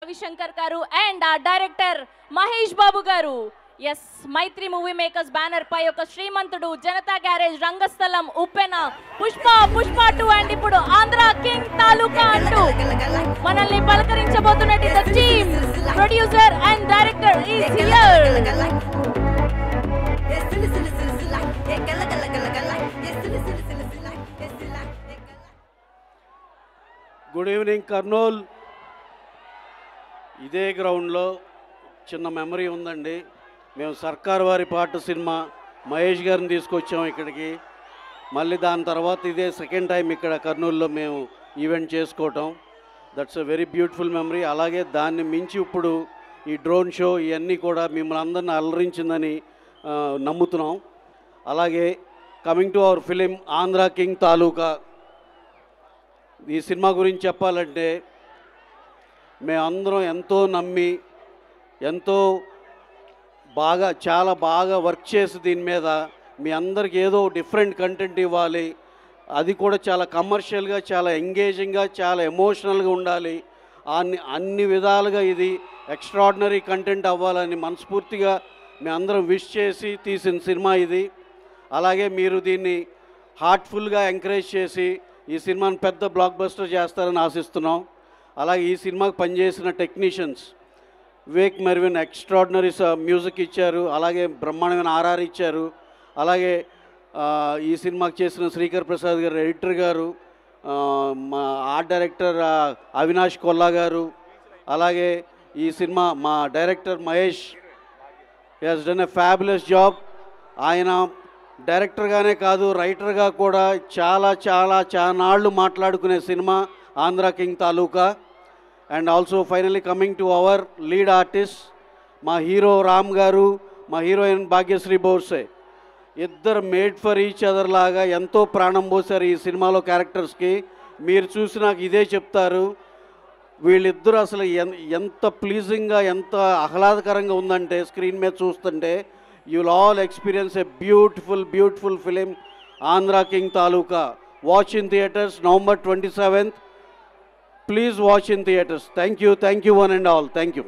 రవిశంకర్ గారు అండ్ ఆ director Mahesh Babu garu. Yes, Mythri movie makers banner పై ఒక శ్రీమంతుడు, జనతా గ్యారేజ్, రంగస్థలం, ఉప్పెన, పుష్ప 2 అండ్ ఇప్పుడు ఆంధ్ర కింగ్ తాలూకా అంటూ మనల్ని పలకరించబోతున్నట్టు the team producer and director is here. Good evening Kurnool. ఇదే గ్రౌండ్లో చిన్న మెమరీ ఉందండి. మేము సర్కార్ వారి పాట సినిమా మహేష్ గారిని తీసుకొచ్చాము ఇక్కడికి. మళ్ళీ దాని తర్వాత ఇదే సెకండ్ టైం ఇక్కడ కర్నూలులో మేము ఈవెంట్ చేసుకోవటం. That's a very beautiful memory. అలాగే దాన్ని మించి ఇప్పుడు ఈ డ్రోన్ షో ఇవన్నీ కూడా మిమ్మల్ని అందరిని అలరించిందని నమ్ముతున్నాం. అలాగే coming to our film Andhra king Taluka. ఈ సినిమా గురించి చెప్పాలంటే మేమందరం ఎంతో నమ్మి ఎంతో చాలా బాగా వర్క్ చేసి దీని మీద మీ అందరికి ఏదో డిఫరెంట్ కంటెంట్ ఇవ్వాలి, అది కూడా చాలా కమర్షియల్గా, చాలా ఎంగేజింగ్గా, చాలా ఎమోషనల్గా ఉండాలి, అన్ని విధాలుగా ఇది ఎక్స్ట్రాడినరీ కంటెంట్ అవ్వాలని మనస్ఫూర్తిగా మీ అందరం విష్ చేసి తీసిన సినిమా ఇది. అలాగే మీరు దీన్ని హార్ట్ఫుల్గా ఎంకరేజ్ చేసి ఈ సినిమాని పెద్ద బ్లాక్ బస్టర్ చేస్తారని ఆశిస్తున్నాం. అలాగే ఈ సినిమాకి పనిచేసిన technicians Vivek Mervin extraordinary music ఇచ్చారు, అలాగే బ్రహ్మాండమైన ఆర్ఆర్ ఇచ్చారు. అలాగే ఈ సినిమాకి చేసిన శ్రీకర్ ప్రసాద్ గారు ఎడిటర్ గారు, మా ఆర్ట్ డైరెక్టర్ అవినాష్ కొల్లా గారు, అలాగే ఈ సినిమా మా director Mahesh has done a fabulous job. ఆయన డైరెక్టర్గానే కాదు రైటర్గా కూడా చాలా నాళ్ళు మాట్లాడుకునే cinema Andhra king taluka. And also finally coming to hour lead artist మా హీరో రామ్ గారు, మా హీరోయిన్ భాగ్యశ్రీ బోర్సే. ఇద్దరు మేడ్ ఫర్ ఈచ్ అదర్ లాగా ఎంతో ప్రాణం పోసారు ఈ సినిమాలో క్యారెక్టర్స్కి. మీరు చూసి నాకు ఇదే చెప్తారు, వీళ్ళిద్దరూ అసలు ఎంత ప్లీజింగ్గా, ఎంత ఆహ్లాదకరంగా ఉందంటే స్క్రీన్ మీద చూస్తుంటే. You will all experience a beautiful film, Andhra King Taluka. Watch in theatres November 27th. Please watch in theatres. Thank you one and all. Thank you.